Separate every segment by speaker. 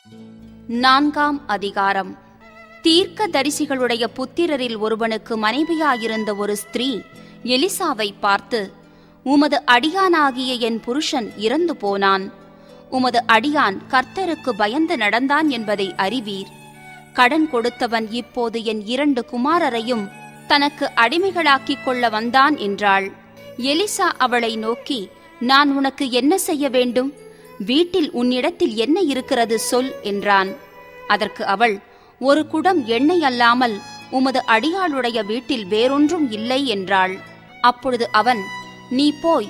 Speaker 1: 4ஆம் அதிகாரம். தீர்க்க தரிசிகளுடைய புத்திரரில் ஒருவனுக்கு மனைவியாயிருந்த ஒரு ஸ்திரீ எலிசாவை பார்த்து, உமது அடியானாகிய என் புருஷன் இறந்து போனான். உமது அடியான் கர்த்தருக்கு பயந்து நடந்தான் என்பதை அறிவீர். கடன் கொடுத்தவன் இப்போது என் 2 குமாரரையும் தனக்கு அடிமைகளாக்கிக் கொள்ள வந்தான் என்றாள். எலிசா அவளை நோக்கி, நான் உனக்கு என்ன செய்ய வேண்டும்? வீட்டில் உன்னிடத்தில் என்ன இருக்கிறது சொல் என்றான். அதற்கு அவள், ஒரு குடம் எண்ணெய் அல்லாமல் உமது அடியாளுடைய வீட்டில் வேறொன்றும் இல்லை என்றாள். அப்பொழுது அவன், நீ போய்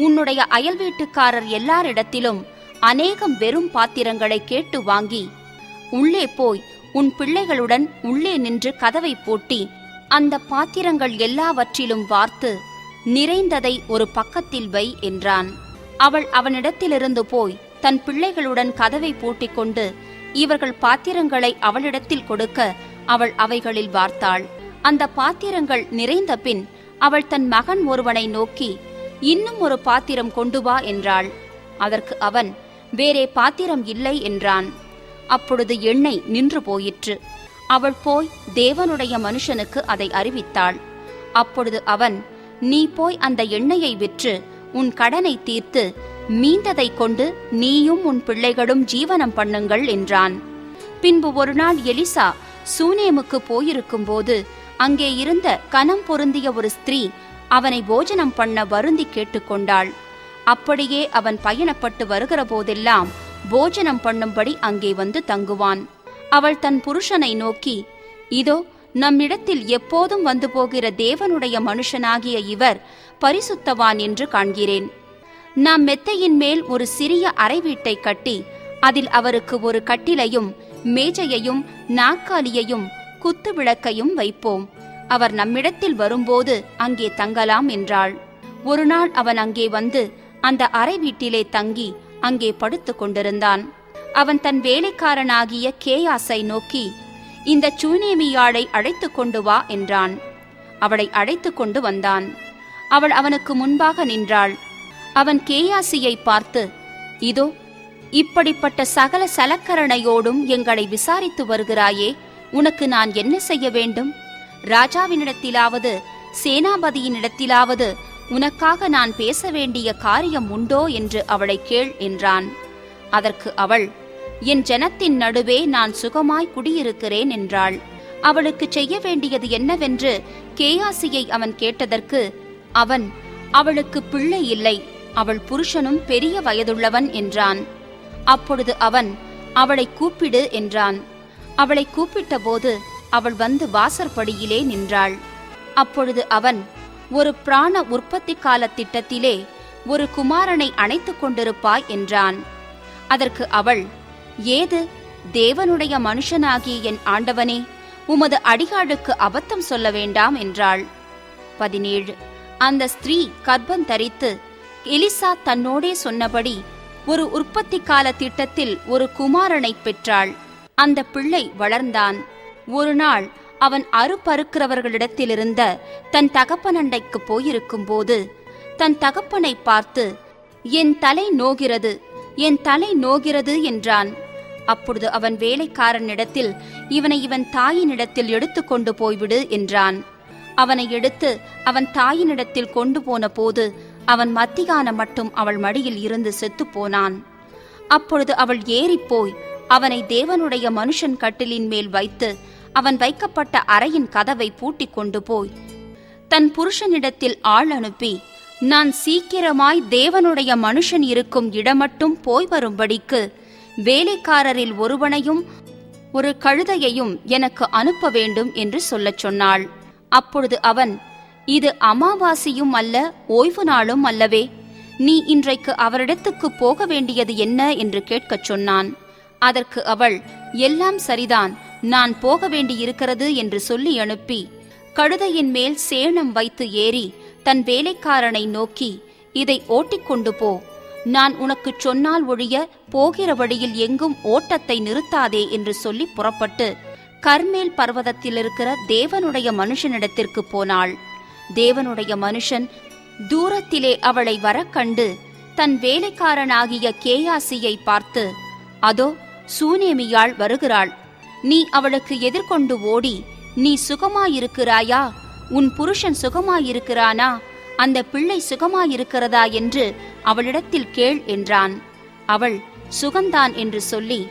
Speaker 1: உன்னுடைய அயல் வீட்டுக்காரர் எல்லாரிடத்திலும் அநேகம் வெறும் பாத்திரங்களை கேட்டு வாங்கி உள்ளே போய் உன் பிள்ளைகளுடன் உள்ளே நின்று கதவை பூட்டி அந்த பாத்திரங்கள் எல்லாவற்றிலும் வார்த்து நிறைந்ததை ஒரு பக்கத்தில் வை என்றான். அவள் அவனிடத்திலிருந்து போய் தன் பிள்ளைகளுடன் கதவை பூட்டிக் கொண்டு இவர்கள் பாத்திரங்களை அவளிடத்தில் கொடுக்க அவள் அவைகளில் வார்த்தாள். அந்த பாத்திரங்கள் நிறைந்த பின் அவள் தன் மகன் ஒருவனை நோக்கி, இன்னும் ஒரு பாத்திரம் கொண்டு வா என்றாள். அதற்கு அவன், வேறே பாத்திரம் இல்லை என்றான். அப்பொழுது எண்ணெய் நின்று போயிற்று. அவள் போய் தேவனுடைய மனுஷனுக்கு அதை அறிவித்தாள். அப்பொழுது அவன், நீ போய் அந்த எண்ணெயை விற்று உன் கடனை தீர்த்து மீந்ததை கொண்டு நீயும் உன் பிள்ளைகளும் ஜீவனம் பண்ணுங்கள் என்றான். பின்பு ஒரு நாள் எலிசா சூனேமுக்கு போயிருக்கும்போது அங்கே இருந்த கனம் பொருந்திய ஒரு ஸ்திரீ அவனை போஜனம் பண்ண வருந்தி கேட்டுக்கொண்டாள். அப்படியே அவன் பயணப்பட்டு வருகிற போதெல்லாம் போஜனம் பண்ணும்படி அங்கே வந்து தங்குவான். அவள் தன் புருஷனை நோக்கி, இதோ நம்மிடத்தில் எப்போதும் வந்து போகிற தேவனுடைய மனுஷனாகிய இவர் பரிசுத்தவான் என்று காண்கிறேன். நாம் மெத்தையின் மேல் ஒரு சிறிய அறை வீட்டை கட்டி அதில் அவருக்கு ஒரு கட்டிலையும் மேஜையையும் நாற்காலியையும் குத்து விளக்கையும் வைப்போம். அவர் நம்மிடத்தில் வரும்போது அங்கே தங்கலாம் என்றாள். ஒரு நாள் அவன் அங்கே வந்து அந்த அறை வீட்டிலே தங்கி அங்கே படுத்து கொண்டிருந்தான். அவன் தன் வேலைக்காரனாகிய கேயாசை நோக்கி, இந்த சூனேமியாளை அழைத்து கொண்டு வா என்றான். அவளை அழைத்து கொண்டு வந்தான். அவள் அவனுக்கு முன்பாக நின்றாள். அவன் கேயாசியை பார்த்து, இதோ இப்படிப்பட்ட சகல சலக்கரணையோடும் எங்களை விசாரித்து வருகிறாயே, உனக்கு நான் என்ன செய்ய வேண்டும்? ராஜாவினிடத்திலாவது சேனாபதியினிடத்திலாவது உனக்காக நான் பேச வேண்டிய காரியம் உண்டோ என்று அவளை கேள் என்றான். அதற்கு அவள், என் ஜனத்தின் நடுவே நான் சுகமாய் குடியிருக்கிறேன் என்றாள். அவளுக்கு செய்ய வேண்டியது என்னவென்று கேயாசியை அவன் கேட்டதற்கு அவன், அவளுக்கு பிள்ளை இல்லை, அவள் புருஷனும் பெரிய வயதுள்ளவன் என்றான். அப்பொழுது அவன், அவளை கூப்பிடு என்றான். அவளை கூப்பிட்ட போது அவள் வந்து வாசற்படியிலே நின்றாள். அப்பொழுது அவன், ஒரு பிராண உற்பத்தி கால திட்டத்திலே ஒரு குமாரனை அணைத்துக் கொண்டிருப்பாய் என்றான். அதற்கு அவள், ஏது, தேவனுடைய மனுஷனாகிய என் ஆண்டவனே, உமது அடிகாளுக்கு அபத்தம் சொல்ல வேண்டாம் என்றாள். 17. அந்த ஸ்திரீ கர்ப்பம் தரித்து எலிசா தன்னோடே சொன்னபடி ஒரு உற்பத்தி கால திட்டத்தில் ஒரு குமாரனை பெற்றாள். அந்த பிள்ளை வளர்ந்தான். ஒரு நாள் அவன் அறுபறுக்கிறவர்களிடத்திலிருந்த தன் தகப்பனண்டைக்கு போயிருக்கும் போது தன் தகப்பனை பார்த்து, என் தலை நோகிறது, என் தலை நோகிறது என்றான். அப்பொழுது அவன் வேலைக்காரனிடத்தில், இவனை இவன் தாயினிடத்தில் எடுத்து கொண்டு போய்விடு என்றான். அவனை எடுத்து அவன் தாயினிடத்தில் கொண்டு போன போது அவன் மத்தியானம் மட்டும் அவள் மடியில் இருந்து செத்துப்போனான். அப்பொழுது அவள் ஏறிப்போய் அவனை தேவனுடைய மனுஷன் கட்டிலின் மேல் வைத்து அவன் வைக்கப்பட்ட அறையின் கதவை பூட்டிக் கொண்டு போய் தன் புருஷனிடத்தில் ஆள் அனுப்பி, நான் சீக்கிரமாய் தேவனுடைய மனுஷன் இருக்கும் இடமட்டும் போய் வரும்படிக்கு வேலைக்காரரில் ஒருவனையும் ஒரு கழுதையையும் எனக்கு அனுப்ப வேண்டும் என்று சொல்லச் சொன்னாள். அப்பொழுது அவன், இது அமாவாசையும் அல்ல, ஓய்வு நாளும் அல்லவே, நீ இன்றைக்கு அவரிடத்துக்கு போக வேண்டியது என்ன என்று கேட்கச் சொன்னான். அதற்கு அவள், எல்லாம் சரிதான், நான் போக வேண்டியிருக்கிறது என்று சொல்லி அனுப்பி கழுதையின் மேல் சேணம் வைத்து ஏறி தன் வேலைக்காரனை நோக்கி, இதை ஓட்டிக்கொண்டு போ, நான் உனக்குச் சொன்னால் ஒழிய போகிற வழியில் எங்கும் ஓட்டத்தை நிறுத்தாதே என்று சொல்லி புறப்பட்டு கர்மேல் பர்வதத்தில் இருக்கிற தேவனுடைய மனுஷனிடத்திற்கு போனாள். தேவனுடைய மனுஷன் தூரத்திலே அவளை வரக்கண்டு தன் வேலைக்காரனாகிய கேயாசியை பார்த்து, அதோ சூனேமியாள் வருகிறாள். நீ அவளுக்கு எதிர்கொண்டு ஓடி, நீ சுகமாயிருக்கிறாயா? உன் புருஷன் சுகமாயிருக்கிறானா? அந்த பிள்ளை சுகமாயிருக்கிறதா என்று அவளிடத்தில் கேள் என்றான். அவள் சுகந்தான் என்று சொல்லி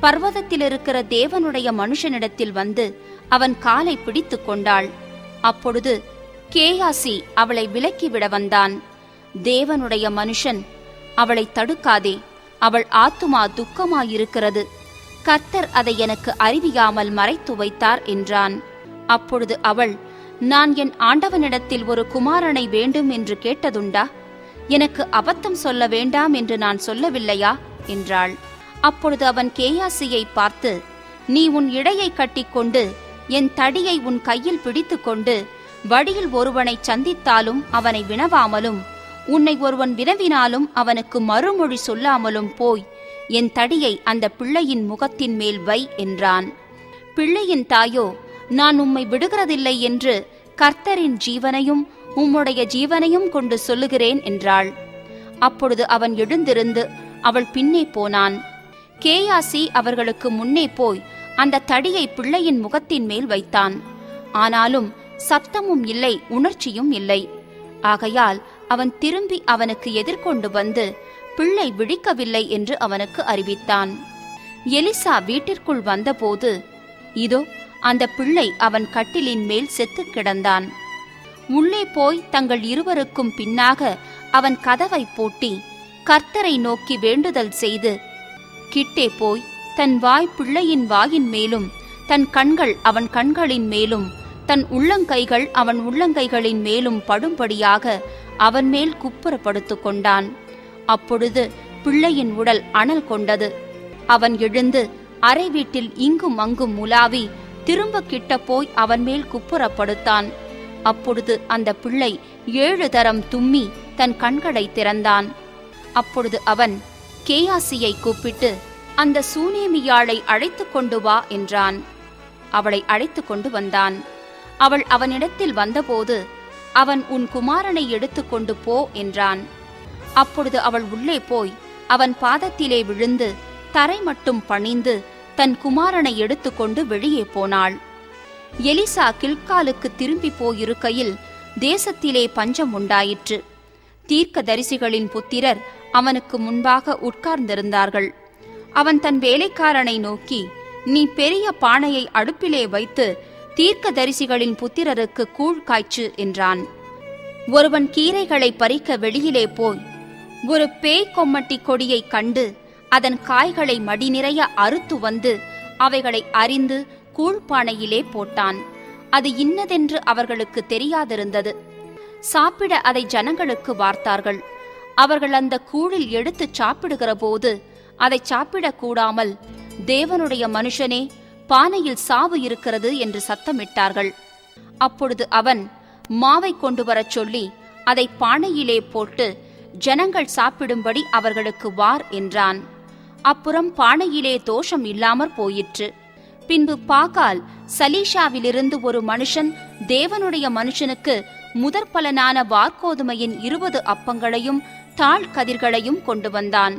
Speaker 1: பர்வதத்தில் இருக்கிற தேவனுடைய மனுஷனிடத்தில் வந்து அவன் காலை பிடித்து கொண்டாள். அப்பொழுது கேயாசி அவளை விலக்கிவிட வந்தான். தேவனுடைய மனுஷன், அவளை தடுக்காதே, அவள் ஆத்துமா துக்கமாயிருக்கிறது, கர்த்தர் அதை எனக்கு அறிவியாமல் மறைத்து வைத்தார் என்றான். அப்பொழுது அவள், நான் என் ஆண்டவனிடத்தில் ஒரு குமாரனை வேண்டும் என்று கேட்டதுண்டா? எனக்கு அபத்தம் சொல்ல வேண்டாம் என்று நான் சொல்லவில்லையா என்றாள். அப்பொழுது அவன் கேயாசியை பார்த்து, நீ உன் இடையை கட்டிக்கொண்டு என் தடியை உன் கையில் பிடித்து கொண்டு வழியில் ஒருவனை சந்தித்தாலும் அவனை வினவாமலும், உன்னை ஒருவன் வினவினாலும் அவனுக்கு மறுமொழி சொல்லாமலும் போய் என் தடியை அந்த பிள்ளையின் முகத்தின் மேல் வை என்றான். பிள்ளையின் தாயோ, நான் உம்மை விடுகிறதில்லை என்று கர்த்தரின் ஜீவனையும் உம்முடைய ஜீவனையும் கொண்டு சொல்லுகிறேன் என்றாள். அப்பொழுது அவன் எழுந்திருந்து அவள் பின்னே போனான். கேயாசி அவர்களுக்கு முன்னே போய் அந்த தடியை பிள்ளையின் முகத்தின் மேல் வைத்தான். ஆனாலும் சப்தமும் இல்லை, உணர்ச்சியும் இல்லை. ஆகையால் அவன் திரும்பி அவனுக்கு எதிர்கொண்டு வந்து பிள்ளை விழிக்கவில்லை என்று அவனுக்கு அறிவித்தான். எலிசா வீட்டிற்குள் வந்தபோது, இதோ அந்த பிள்ளை அவன் கட்டிலின் மேல் செத்து கிடந்தான். உள்ளே போய் தங்கள் இருவருக்கும் பின்னாக அவன் கதவை பூட்டி கர்த்தரை நோக்கி வேண்டுதல் செய்து, கிட்டே போய் தன் வாய் பிள்ளையின் வாயின் மேலும், தன் கண்கள் அவன் கண்களின் மேலும், தன் உள்ளங்கைகள் அவன் உள்ளங்கைகளின் மேலும் படும்படியாக அவன் மேல் குப்புறப்படுத்து கொண்டான். அப்பொழுது பிள்ளையின் உடல் அனல் கொண்டது. அவன் எழுந்து அறை வீட்டில் இங்கும் அங்கும் உலாவி திரும்ப கிட்ட போய் அவன் மேல் குப்புறப்படுத்தான். அப்பொழுது அந்த பிள்ளை 7 தரம் தும்மி தன் கண்களை திறந்தான். அப்பொழுது அவன் கேயாசியை கூப்பிட்டு, அந்த சூனேமியாளை அழைத்து கொண்டு வா என்றான். அவளை அழைத்து கொண்டு வந்தான். அவள் அவனிடத்தில் வந்தபோது அவன், உன் குமாரனை எடுத்துக்கொண்டு போ என்றான். அப்பொழுது அவள் உள்ளே போய் அவன் பாதத்திலே விழுந்து தரை மட்டும் பணிந்து தன் குமாரனை எடுத்துக்கொண்டு வெளியே போனாள். எலிசா கில்காலுக்கு திரும்பி போயிருக்கையில் தேசத்திலே பஞ்சம் உண்டாயிற்று. தீர்க்கதரிசிகளின் புத்திரர் அவனுக்கு முன்பாக உட்கார்ந்திருந்தார்கள். அவன் தன் வேலைக்காரனை நோக்கி, நீ பெரிய பானையை அடுப்பிலே வைத்து தீர்க்கதரிசிகளின் புத்திரருக்கு கூழ் காய்ச்சு என்றான். ஒருவன் கீரைகளை பறிக்க வெளியிலே போய் ஒரு பேய் கொம்மட்டி கொடியை கண்டு அதன் காய்களை மடி நிறைய அறுத்து வந்து அவைகளை அரிந்து கூழ்பானையிலே போட்டான். அது இன்னதென்று அவர்களுக்கு தெரியாதிருந்தது. சாப்பிட அதை ஜனங்களுக்கு வார்த்தார்கள். அவர்கள் அந்த கூழில் எடுத்து சாப்பிடுகிற போது அதை சாப்பிடக்கூடாமல், தேவனுடைய மனுஷனே, பானையில் சாவு இருக்கிறது என்று சத்தமிட்டார்கள். அப்பொழுது அவன் மாவை கொண்டு வரச் சொல்லி அதை பானையிலே போட்டு ஜனங்கள் சாப்பிடும்படி அவர்களுக்கு வார் என்றான். அப்புறம் பானையிலே தோஷம் இல்லாமற் போயிற்று. பின்பு பாகால் சலீஷாவிலிருந்து ஒரு மனுஷன் தேவனுடைய மனுஷனுக்கு முதற்பலனான வார்கோதுமையின் 20 அப்பங்களையும் தாழ் கதிர்களையும் கொண்டு வந்தான்.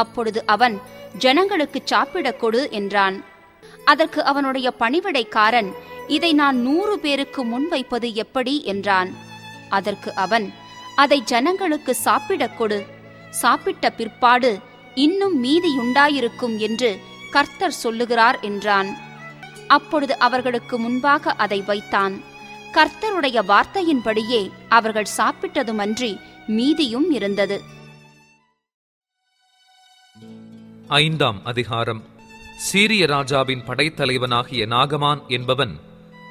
Speaker 1: அப்பொழுது அவன், ஜனங்களுக்கு சாப்பிடக் கொடு என்றான். அதற்கு அவனுடைய பணிவிடைக்காரன், இதை நான் 100 பேருக்கு முன் வைப்பது எப்படி என்றான். அதற்கு அவன், அதை ஜனங்களுக்கு சாப்பிடக் கொடு, சாப்பிட்ட பிற்பாடு இன்னும் மீதியுண்டாயிருக்கும் என்று கர்த்தர் சொல்லுகிறார் என்றான். அப்பொழுது அவர்களுக்கு முன்பாக அதை வைத்தான். கர்த்தருடைய வார்த்தையின்படியே அவர்கள் சாப்பிட்டதுமன்றி மீதியும் இருந்தது.
Speaker 2: 5ஆம் அதிகாரம். சீரிய ராஜாவின் படைத்தலைவனாகிய நாகமான் என்பவன்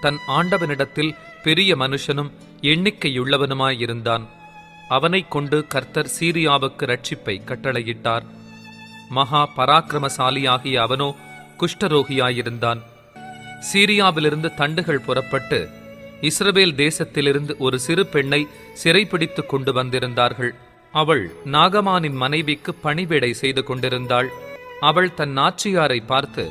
Speaker 2: தன் ஆண்டவனிடத்தில் பெரிய மனுஷனும் எண்ணிக்கையுள்ளவனுமாயிருந்தான். அவனைக் கொண்டு கர்த்தர் சீரியாவுக்கு இரட்சிப்பை கட்டளையிட்டார். மகா பராக்கிரமசாலியாகிய அவனோ குஷ்டரோகியாயிருந்தான். சீரியாவிலிருந்து தண்டுகள் புறப்பட்டு இஸ்ரவேல் தேசத்திலிருந்து ஒரு சிறு பெண்ணை சிறைப்பிடித்து கொண்டு வந்திருந்தார்கள். அவள் நாகமானின் மனைவிக்கு பணிவிடை செய்து கொண்டிருந்தாள். அவள் தன் நாச்சியாரை பார்த்து,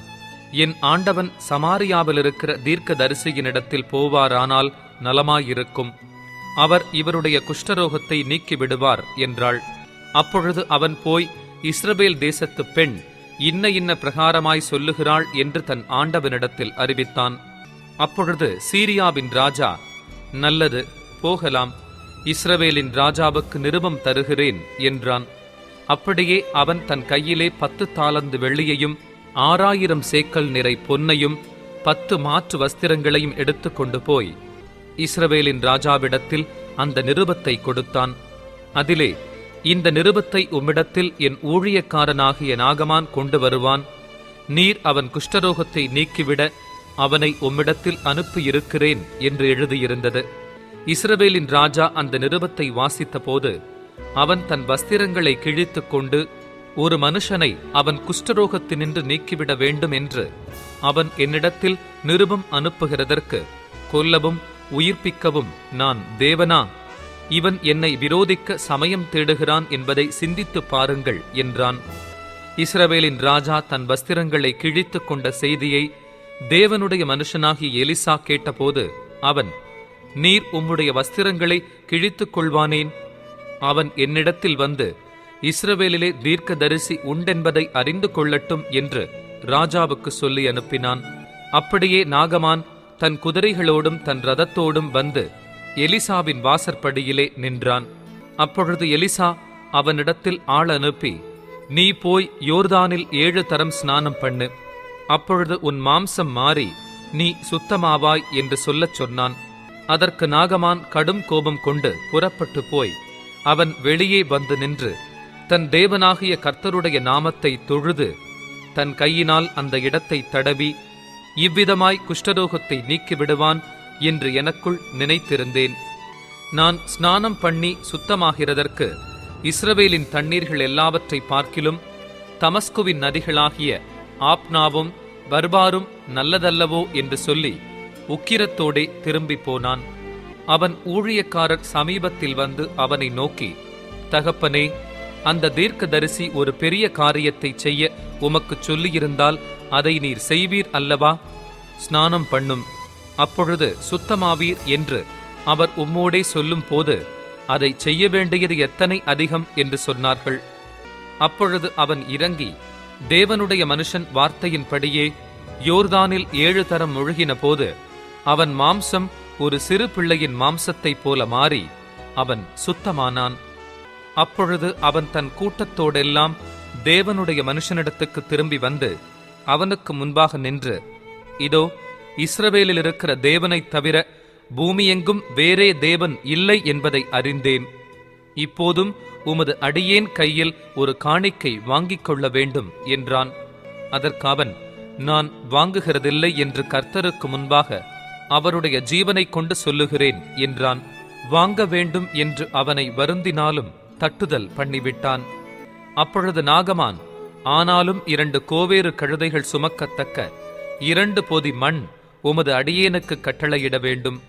Speaker 2: என் ஆண்டவன் சமாரியாவிலிருக்கிற தீர்க்கதரிசியினிடத்தில் போவாரானால் நலமாயிருக்கும், அவர் இவருடைய குஷ்டரோகத்தை நீக்கிவிடுவார் என்றாள். அப்பொழுது அவன் போய், இஸ்ரவேல் தேசத்து பெண் இன்ன இன்ன பிரகாரமாய் சொல்லுகிறாள் என்று தன் ஆண்டவனிடத்தில் அறிவித்தான். அப்பொழுது சீரியாவின் ராஜா, நல்லது, போகலாம், இஸ்ரவேலின் ராஜாவுக்கு நிருபம் தருகிறேன் என்றான். அப்படியே அவன் தன் கையிலே 10 தாலந்து வெள்ளியையும் 6000 சேக்கல் நிறை பொன்னையும் 10 மாற்று வஸ்திரங்களையும் எடுத்துக்கொண்டு போய் இஸ்ரவேலின் ராஜாவிடத்தில் அந்த நிருபத்தை கொடுத்தான். அதிலே, இந்த நிருபத்தை உம்மிடத்தில் என் ஊழியக்காரனாகிய நாகமான் கொண்டு வருவான். நீர் அவன் குஷ்டரோகத்தை நீக்கிவிட அவனை உம்மிடத்தில் அனுப்பியிருக்கிறேன் என்று எழுதியிருந்தது. இஸ்ரவேலின் ராஜா அந்த நிருபத்தை வாசித்த போது அவன் தன் வஸ்திரங்களை கிழித்துக் கொண்டு ஒரு மனுஷனை அவன் குஷ்டரோகத்தினின்று நீக்கிவிட வேண்டும் என்று அவன் என்னிடத்தில் நிருபம் அனுப்புகிறதற்கு கொல்லவும் உயிர்ப்பிக்கவும் நான் தேவனா? இவன் என்னை விரோதிக்க சமயம் தேடுகிறான் என்பதை சிந்தித்துப் பாருங்கள் என்றான். இஸ்ரவேலின் ராஜா தன் வஸ்திரங்களை கிழித்துக் கொண்ட செய்தியை தேவனுடைய மனுஷனாகிய எலிசா கேட்டபோது அவன், நீர் உம்முடைய வஸ்திரங்களை கிழித்துக் கொள்வானேன்? அவன் என்னிடத்தில் வந்து இஸ்ரவேலிலே தீர்க்கதரிசி உண்டென்பதை அறிந்து கொள்ளட்டும் என்று ராஜாவுக்கு சொல்லி அனுப்பினான். அப்படியே நாகமான் தன் குதிரைகளோடும் தன் ரதத்தோடும் வந்து எலிசாவின் வாசற்படியிலே நின்றான். அப்பொழுது எலிசா அவனிடத்தில் ஆள் அனுப்பி, நீ போய் யோர்தானில் 7 தரம் ஸ்நானம் பண்ணு, அப்பொழுது உன் மாம்சம் மாறி நீ சுத்தமாவாய் என்று சொல்லச் சொன்னான். அதற்கு நாகமான் கடும் கோபம் கொண்டு புறப்பட்டு போய் அவன் வெளியே வந்து நின்று தன் தேவனாகிய கர்த்தருடைய நாமத்தை தொழுது தன் கையினால் அந்த இடத்தை தடவி, இவ்விதமாய் குஷ்டரோகத்தை நீக்கிவிடுவான் என்று எனக்குள் நினைத்திருந்தேன். நான் ஸ்நானம் பண்ணி சுத்தமாகிறதற்கு இஸ்ரவேலின் தண்ணீர்கள் எல்லாவற்றை பார்க்கிலும் தமஸ்குவின் நதிகளாகிய ஆப்னாவும் பர்பாரும் நல்லதல்லவோ என்று சொல்லி உக்கிரத்தோடே திரும்பி போனான். அவன் ஊழியக்காரர் சமீபத்தில் வந்து அவனை நோக்கி, தகப்பனே, அந்த தீர்க்கதரிசி ஒரு பெரிய காரியத்தை செய்ய உமக்குச் சொல்லியிருந்தால் அதை நீர் செய்வீர் அல்லவா? ஸ்நானம் பண்ணும், அப்பொழுது சுத்தமாவீர் என்று அவர் உம்மோடே சொல்லும் போது அதை செய்ய வேண்டியது எத்தனை அதிகம் என்று சொன்னார்கள். அப்பொழுது அவன் இறங்கி தேவனுடைய மனுஷன் வார்த்தையின்படியே யோர்தானில் 7 தரம் முழுகின போது அவன் மாம்சம் ஒரு சிறு பிள்ளையின் மாம்சத்தைப் போல மாறி அவன் சுத்தமானான். அப்பொழுது அவன் தன் கூட்டத்தோடெல்லாம் தேவனுடைய மனுஷனிடத்துக்கு திரும்பி வந்து அவனுக்கு முன்பாக நின்று, இதோ, இஸ்ரவேலில் இருக்கிற தேவனைத் தவிர பூமியெங்கும் வேறே தேவன் இல்லை என்பதை அறிந்தேன். இப்போதும் உமது அடியேன் கையில் ஒரு காணிக்கை வாங்கிக் கொள்ள வேண்டும் என்றான். அதற்கு அவன், நான் வாங்குகிறதில்லை என்று கர்த்தருக்கு முன்பாக அவருடைய ஜீவனை கொண்டு சொல்லுகிறேன் என்றான். வாங்க வேண்டும் என்று அவனை வருந்தினாலும் தட்டுதல் பண்ணிவிட்டான். அப்பொழுது நாகமான், ஆனாலும் 2 கோவேறு கழுதைகள் சுமக்கத்தக்க 2 பொதி மண் உமது அடியேனுக்கு கட்டளையிட வேண்டும்.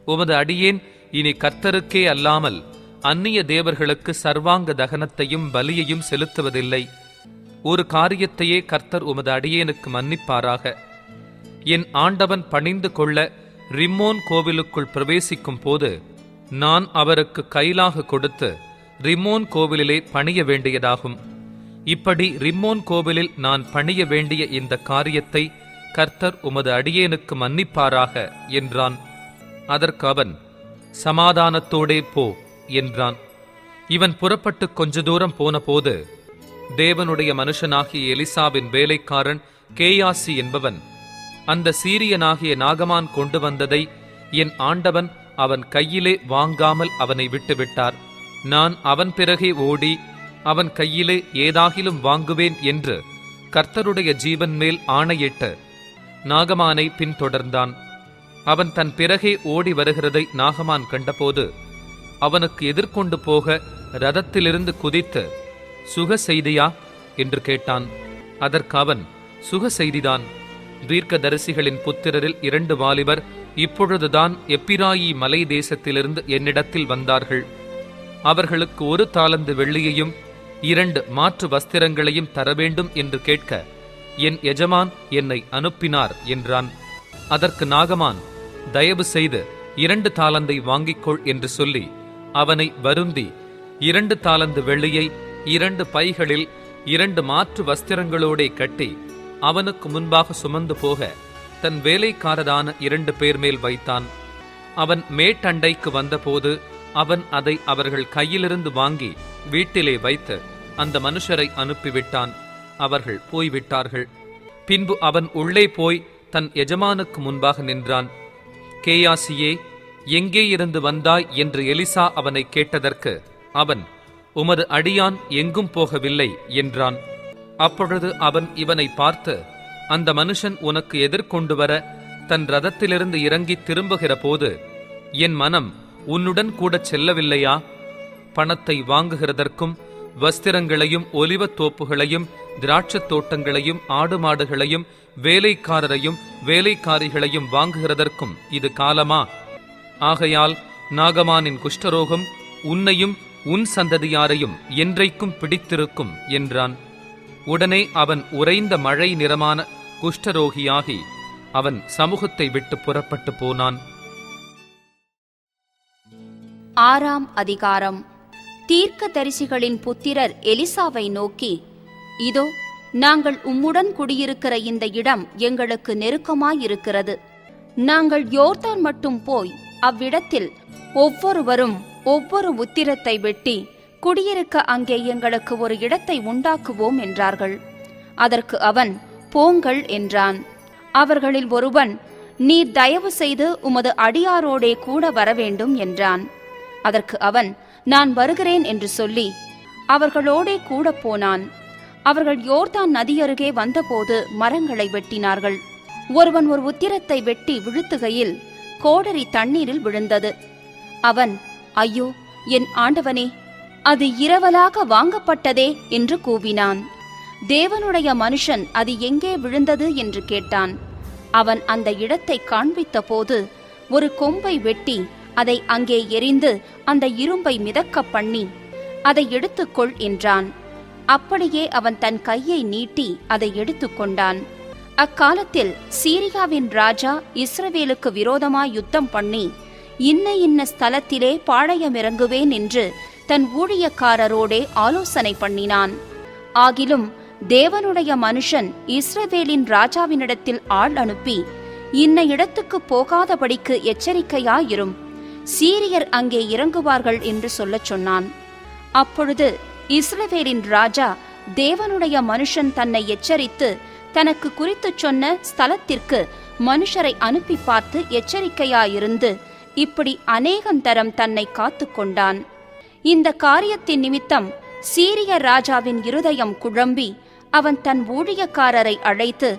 Speaker 2: உமது அடியேன் இனி கர்த்தருக்கே அல்லாமல் அந்நிய தேவர்களுக்கு சர்வாங்க தகனத்தையும் பலியையும் செலுத்துவதில்லை. ஒரு காரியத்தையே கர்த்தர் உமது அடியேனுக்கு மன்னிப்பாராக. என் ஆண்டவன் பணிந்து கொள்ள ரிம்மோன் கோவிலுக்குள் பிரவேசிக்கும் போது நான் அவருக்கு கைலாக கொடுத்து ரிம்மோன் கோவிலிலே பணிய வேண்டியதாகும். இப்படி ரிம்மோன் கோவிலில் நான் பணிய வேண்டிய இந்த காரியத்தை கர்த்தர் உமது அடியேனுக்கு மன்னிப்பாராக என்றான். அதற்கு அவன், சமாதானத்தோடே போ என்றான். இவன் புறப்பட்டு கொஞ்ச தூரம் போன போது தேவனுடைய மனுஷனாகிய எலிசாவின் வேலைக்காரன் கேயாசி என்பவன், அந்த சீரியனாகிய நாகமான் கொண்டு வந்ததை என் ஆண்டவன் அவன் கையிலே வாங்காமல் அவனை விட்டுவிட்டார். நான் அவன் பிறகே ஓடி அவன் கையிலே ஏதாகிலும் வாங்குவேன் என்று கர்த்தருடைய ஜீவன் மேல் ஆணையிட்டு நாகமானை பின்தொடர்ந்தான். அவன் தன் பிறகே ஓடி வருகிறதை நாகமான் கண்டபோது அவனுக்கு எதிர்கொண்டு போக ரதத்திலிருந்து குதித்து, சுக செய்தியா என்று கேட்டான். அதற்கு அவன், சுக செய்திதான். தீர்க்கதரிசிகளின் புத்திரரில் 2 வாலிபர் இப்பொழுதுதான் எப்பிராயி மலை தேசத்திலிருந்து என்னிடத்தில் வந்தார்கள். அவர்களுக்கு 1 தாலந்து வெள்ளியையும் 2 மாற்று வஸ்திரங்களையும் தரவேண்டும் என்று கேட்க என் எஜமான் என்னை அனுப்பினார் என்றான். அதற்கு நாகமான், தயவு செய்து 2 தாலந்தை வாங்கிக்கொள் என்று சொல்லி அவனை வருந்தி 2 தாலந்து வெள்ளியை 2 பைகளில் 2 மாற்று வஸ்திரங்களோடே கட்டி அவனுக்கு முன்பாக சுமந்து போக தன் வேலைக்காரரான 2 பேர் மேல் வைத்தான். அவன் மேட்டண்டைக்கு வந்தபோது அவன் அதை அவர்கள் கையிலிருந்து வாங்கி வீட்டிலே வைத்து அந்த மனுஷரை அனுப்பிவிட்டான். அவர்கள் போய்விட்டார்கள். பின்பு அவன் உள்ளே போய் தன் எஜமானுக்கு முன்பாக நின்றான். கேயாசியே, எங்கே இருந்து வந்தாய் என்று எலிசா அவனை கேட்டதற்கு அவன், உமது அடியான் எங்கும் போகவில்லை என்றான். அப்பொழுது அவன் இவனை பார்த்து, அந்த மனுஷன் உனக்கு எதிர்கொண்டு வர தன் ரதத்திலிருந்து இறங்கி திரும்புகிற போது என் மனம் உன்னுடன் கூட செல்லவில்லையா? பணத்தை வாங்குகிறதற்கும் வஸ்திரங்களையும் ஒலிவத் தோப்புகளையும் திராட்சத் தோட்டங்களையும் ஆடு மாடுகளையும் வேலைக்காரரையும் வேலைக்காரிகளையும் வாங்குகிறதற்கும் இது காலமா? ஆகையால் நாகமானின் குஷ்டரோகம் உன்னையும் உன் சந்ததியாரையும் என்றைக்கும் பிடித்திருக்கும் என்றான். உடனே அவன் உறைந்த மழை நிறமான குஷ்டரோகியாகி அவன் சமூகத்தை விட்டு புறப்பட்டு போனான்.
Speaker 1: 6ஆம் அதிகாரம். தீர்க்கதரிசிகளின் புத்திரர் எலிசாவை நோக்கி, இதோ, நாங்கள் உம்முடன் குடியிருக்கிற இந்த இடம் எங்களுக்கு நெருக்கமாயிருக்கிறது. நாங்கள் யோர்தான் மட்டும் போய் அவ்விடத்தில் ஒவ்வொருவரும் ஒவ்வொரு உத்திரத்தை வெட்டி குடியிருக்க அங்கே எங்களுக்கு ஒரு இடத்தை உண்டாக்குவோம் என்றார்கள். அதற்கு அவன், போங்கள் என்றான். அவர்களில் ஒருவன், நீர் தயவு செய்து உமது அடியாரோடே கூட வரவேண்டும் என்றான். அதற்கு அவன், நான் வருகிறேன் என்று சொல்லி அவர்களோடே கூட போனான். அவர்கள் யோர்தான் நதியருகே வந்தபோது மரங்களை வெட்டினார்கள். ஒருவன் ஒரு உத்திரத்தை வெட்டி விழுத்துகையில் கோடரி தண்ணீரில் விழுந்தது. அவன், ஐயோ, என் ஆண்டவனே, அது இரவலாக வாங்கப்பட்டதே என்று கூவினான். தேவனுடைய மனுஷன் அது எங்கே விழுந்தது என்று கேட்டான். அவன் அந்த இடத்தை காண்பித்த போது ஒரு கொம்பை வெட்டி அதை அங்கே எறிந்து அந்த இரும்பை மிதக்க பண்ணி, அதை எடுத்துக்கொள் என்றான். அப்படியே அவன் தன் கையை நீட்டி அதை எடுத்துக்கொண்டான். அக்காலத்தில் சீரியாவின் ராஜா இஸ்ரவேலுக்கு விரோதமாய் யுத்தம் பண்ணி, இன்ன ஸ்தலத்திலே பாளையமிறங்குவேன் என்று தன் ஊழியக்காரரோடே ஆலோசனை பண்ணினான். ஆகிலும் தேவனுடைய மனுஷன் இஸ்ரவேலின் ராஜாவினிடத்தில் ஆள் அனுப்பி, இன்ன இடத்துக்கு போகாதபடிக்கு எச்சரிக்கையாயிரும், சீரியர் அங்கே இறங்குவார்கள் என்று சொல்லச் சொன்னான். அப்பொழுது இஸ்ரவேலின் ராஜா தேவனுடைய மனுஷன் தன்னை எச்சரித்து தனக்கு குறித்துச் சொன்ன ஸ்தலத்திற்கு மனுஷரை அனுப்பி பார்த்து எச்சரிக்கையாயிருந்து இப்படி அநேகந்தரம் தன்னை காத்துக்கொண்டான். இந்த காரியத்தின் நிமித்தம் சீரிய ராஜாவின் இருதயம் குழம்பி அவன் தன் ஊழியக்காரரை அழைத்து,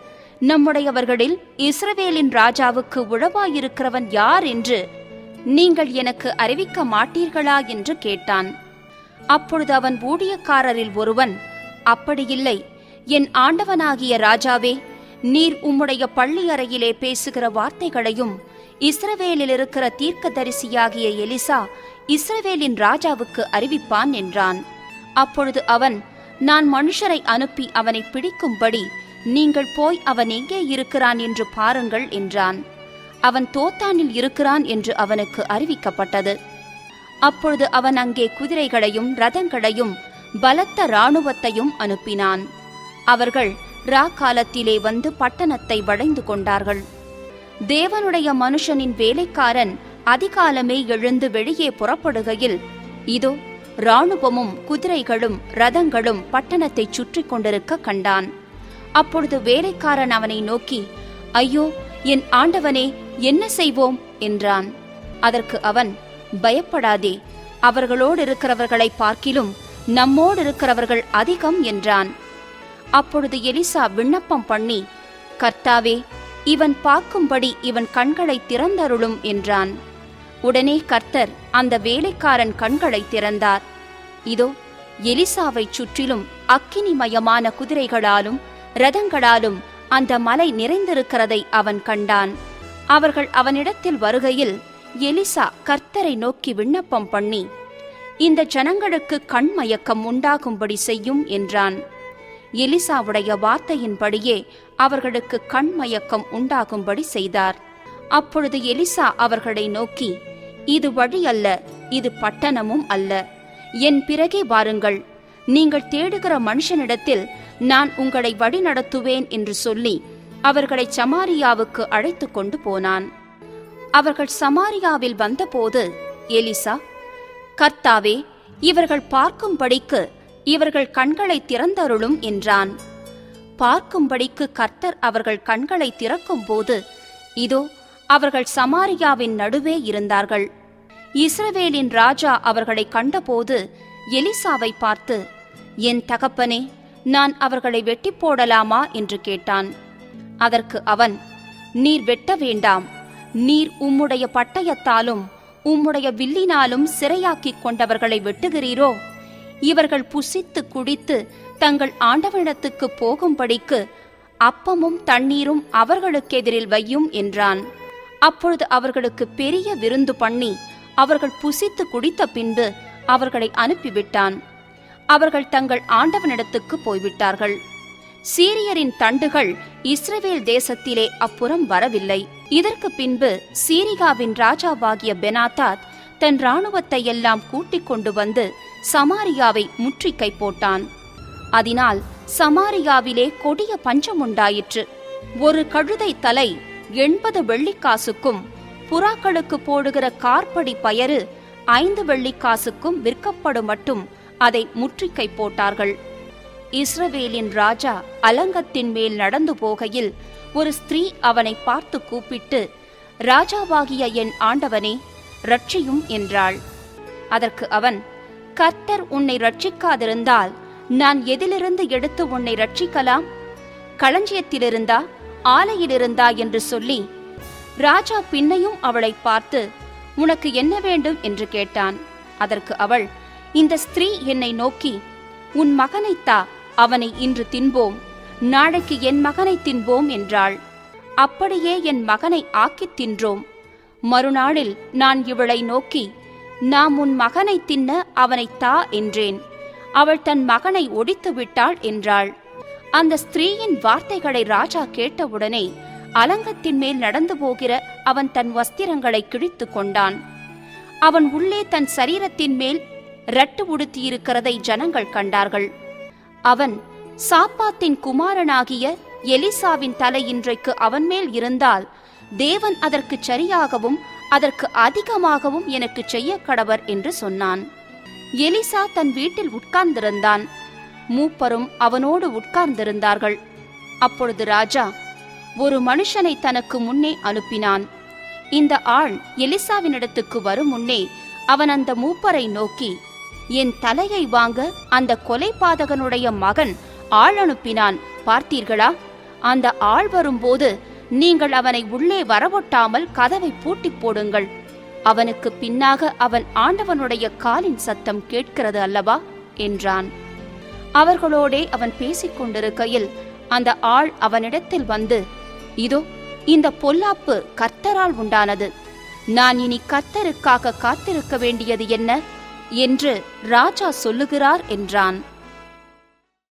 Speaker 1: நம்முடையவர்களில் இஸ்ரவேலின் ராஜாவுக்கு உளவாயிருக்கிறவன் யார் என்று நீங்கள் எனக்கு அறிவிக்க மாட்டீர்களா என்று கேட்டான். அப்பொழுது அவன் ஊழியக்காரரில் ஒருவன், அப்படியில்லை, என் ஆண்டவனாகிய ராஜாவே, நீர் உம்முடைய பள்ளி அறையிலே பேசுகிற வார்த்தைகளையும் இஸ்ரவேலில் இருக்கிற தீர்க்கதரிசியாகிய எலிசா இஸ்ரவேலின் ராஜாவுக்கு அறிவிப்பான் என்றான். அப்பொழுது அவன், நான் மனுஷரை அனுப்பி அவனை பிடிக்கும்படி நீங்கள் போய் அவன் எங்கே இருக்கிறான் என்று பாருங்கள் என்றான். அவன் தோத்தானில் இருக்கிறான் என்று அவனுக்கு அறிவிக்கப்பட்டது. அப்பொழுது அவன் அங்கே குதிரைகளையும் ரதங்களையும் பலத்த இராணுவத்தையும் அனுப்பினான். அவர்கள் ராக்காலத்திலே வந்து பட்டணத்தை வளைந்து கொண்டார்கள். தேவனுடைய மனுஷனின் வேலைக்காரன் அதிகாலமே எழுந்து வெளியே புறப்படுகையில், இதோ, இராணுவமும் குதிரைகளும் ரதங்களும் பட்டணத்தை சுற்றி கொண்டிருக்க கண்டான். அப்பொழுது வேலைக்காரன் அவனை நோக்கி, ஐயோ, என் ஆண்டவனே, என்ன செய்வோம் என்றான். அதற்கு அவன், பயப்படாதே, அவர்களோடு இருக்கிறவர்களை பார்க்கிலும் நம்மோடு இருக்கிறவர்கள் அதிகம் என்றான். அப்பொழுது எலிசா விண்ணப்பம் பண்ணி, கர்த்தாவே, இவன் பார்க்கும்படி இவன் கண்களை திறந்தருளும் என்றான். உடனே கர்த்தர் அந்த வேலைக்காரன் கண்களை திறந்தார். இதோ, எலிசாவை சுற்றிலும் அக்கினிமயமான குதிரைகளாலும் இரதங்களாலும் அந்த மலை நிறைந்திருக்கிறதை அவன் கண்டான். அவர்கள் அவனிடத்தில் வருகையில் எலிசா கர்த்தரை நோக்கி விண்ணப்பம் பண்ணி, இந்த ஜனங்களுக்கு கண்மயக்கம் உண்டாகும்படி செய்யும் என்றான். எலிசாவுடைய வார்த்தையின்படியே அவர்களுக்கு கண்மயக்கம் உண்டாகும்படி செய்தார். அப்பொழுது எலிசா அவர்களை நோக்கி, இது வழி அல்ல, இது பட்டணமும் அல்ல, என் பிறகே வாருங்கள், நீங்கள் தேடுகிற மனுஷனிடத்தில் நான் உங்களை வழிநடத்துவேன் என்று சொல்லி அவர்களை சமாரியாவுக்கு அழைத்து கொண்டு போனான். அவர்கள் சமாரியாவில் வந்தபோது எலிசா, கர்த்தாவே, இவர்கள் பார்க்கும்படிக்கு இவர்கள் கண்களை திறந்தருளும் என்றான். பார்க்கும்படிக்கு கர்த்தர் அவர்கள் கண்களை திறக்கும் போது இதோ அவர்கள் சமாரியாவின் நடுவே இருந்தார்கள். இஸ்ரவேலின் ராஜா அவர்களை கண்டபோது எலிசாவை பார்த்து, என் தகப்பனே, நான் அவர்களை வெட்டி போடலாமா என்று கேட்டான். அதற்கு அவன், நீர் வெட்ட வேண்டாம். நீர் உம்முடைய பட்டயத்தாலும் உம்முடைய வில்லினாலும் சிறையாக்கிக் கொண்டவர்களை வெட்டுகிறீரோ? இவர்கள் புசித்து குடித்து தங்கள் ஆண்டவனிடத்துக்கு போகும்படிக்கு அப்பமும் தண்ணீரும் அவர்களுக்கெதிரில் வையும் என்றான். அப்பொழுது அவர்களுக்கு பெரிய விருந்து பண்ணி அவர்கள் புசித்து குடித்த பின்பு அவர்களை அனுப்பிவிட்டான். அவர்கள் தங்கள் ஆண்டவனிடத்துக்கு போய்விட்டார்கள். சீரியரின் தண்டுகள் இஸ்ரவேல் தேசத்திலே அப்புறம் வரவில்லை. இதற்கு பின்பு சீரியாவின் ராஜாவாகிய பெனாதாத் தன் இராணுவத்தை எல்லாம் கூட்டிக் கொண்டு வந்து சமாரியாவை முற்றுகை போட்டான். அதனால் சமாரியாவிலே கொடிய பஞ்சம் உண்டாயிற்று. ஒரு கழுதை தலை 80 வெள்ளிக்காசுக்கும் புறாக்களுக்கு போடுகிற கார்படி பயறு 5 வெள்ளிக்காசுக்கும் விற்கப்படும் மட்டும் அதை முற்றுகை போட்டார்கள். இஸ்ரவேலின் ராஜா அலங்கத்தின் மேல் நடந்து போகையில் ஒரு ஸ்திரீ அவனை பார்த்து கூப்பிட்டு, ராஜாவாகிய என் ஆண்டவனே, ரட்சியும் என்றாள். அதற்கு அவன், கர்த்தர் உன்னை ரட்சிக்காதிருந்தால் நான் எதிலிருந்து எடுத்து உன்னை ரட்சிக்கலாம்? களஞ்சியத்திலிருந்தா ஆலையிலிருந்தா என்று சொல்லி, ராஜா பின்னையும் அவளை பார்த்து, உனக்கு என்ன வேண்டும் என்று கேட்டான். அதற்கு அவள், இந்த ஸ்திரீ என்னை நோக்கி, உன் மகனைத்தா, அவனை இன்று தின்போம், நாளைக்கு என் மகனை தின்போம் என்றாள். அப்படியே என் மகனை ஆக்கித் தின்றோம். மறுநாளில் நான் இவளை நோக்கி, நாம் உன் மகனை தின்ன அவனை தா என்றேன். அவள் தன் மகனை ஒடித்து விட்டாள் என்றாள். அந்த ஸ்திரீயின் வார்த்தைகளை ராஜா கேட்டவுடனே அலங்கத்தின் மேல் நடந்து போகிற அவன் தன் வஸ்திரங்களை கிழித்து கொண்டான். அவன் உள்ளே தன் சரீரத்தின் மேல் ரட்டு உடுத்தியிருக்கிறதை ஜனங்கள் கண்டார்கள். அவன், சாப்பாத்தின் குமாரனாகிய எலிசாவின் தலை இன்றைக்கு அவன் மேல் இருந்தால் தேவன் அதற்கு சரியாகவும் அதற்கு அதிகமாகவும் எனக்கு செய்ய கடவர் என்று சொன்னான். எலிசா தன் வீட்டில் உட்கார்ந்திருந்தான். மூப்பரும் அவனோடு உட்கார்ந்திருந்தார்கள். அப்பொழுது ராஜா ஒரு மனுஷனை தனக்கு முன்னே அனுப்பினான். இந்த ஆள் எலிசாவினிடத்துக்கு வரும் முன்னே அவன் அந்த மூப்பரை நோக்கி, என் தலையை வாங்க அந்த கொலைபாதகனுடைய மகன் ஆள் அனுப்பினான், பார்த்தீர்களா? அந்த ஆள் வரும்போது நீங்கள் அவனை உள்ளே வரவொட்டாமல் கதவை பூட்டி போடுங்கள். அவனுக்கு பின்னாக அவன் ஆண்டவனுடைய காலின் சத்தம் கேட்கிறது அல்லவா என்றான். அவர்களோடே அவன் பேசிக் கொண்டிருக்கையில் அந்த ஆள் அவனிடத்தில் வந்து, இதோ இந்த பொல்லாப்பு கர்த்தரால் உண்டானது. நான் இனி கர்த்தருக்காக காத்திருக்க வேண்டியது என்ன என்று ராஜா சொல்லுகிறார் என்றான்.